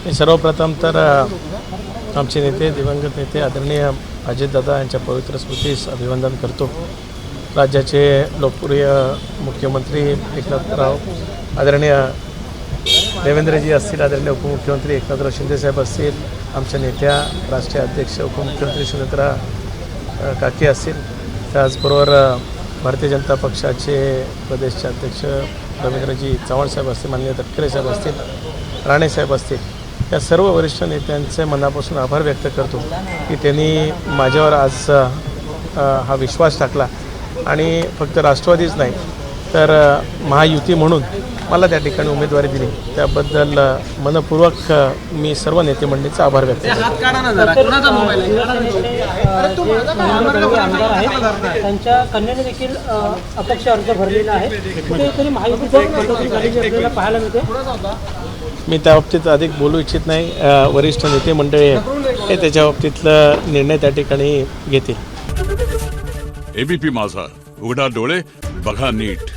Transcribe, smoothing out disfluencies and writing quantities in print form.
मी सर्वप्रथम तर आमचे नेते दिवंगत नेते आदरणीय अजितदादा यांच्या पवित्र स्मृतीस अभिवंदन करतो। राज्याचे लोकप्रिय मुख्यमंत्री एकनाथराव आदरणीय देवेंद्रजी असतील, आदरणीय उपमुख्यमंत्री एकनाथराव शिंदेसाहेब असतील, आमच्या नेत्या राष्ट्रीय अध्यक्ष उपमुख्यमंत्री सुनेत्रा काकी असतील, त्याचबरोबर भारतीय जनता पक्षाचे प्रदेशचे अध्यक्ष रवींद्रजी चव्हाणसाहेब असतील, माननीय तटकरे साहेब असतील, राणेसाहेब असतील, या सर्व वरिष्ठ नेत्यांचे मनापासून आभार व्यक्त करतो की त्यांनी माझ्यावर आज हा विश्वास टाकला आणि फक्त राष्ट्रवादीच नाही तर महायुती म्हणून मला त्या ठिकाणी उमेदवारी दिली। त्याबद्दल मनपूर्वक मी सर्व नेते मंडळीचा आभार व्यक्त करतो। त्यांच्या कन्याने देखील अपक्ष अर्ज भरलेला आहे, कुठेतरी महायुतीला पाहायला मिळते। मी त्या बाबतीत अधिक बोलू इच्छित नाही। वरिष्ठ नेते मंडळी हे त्याच्या बाबतीतलं निर्णय त्या ठिकाणी घेतील। एबीपी माझा, उघडा डोळे बघा नीट।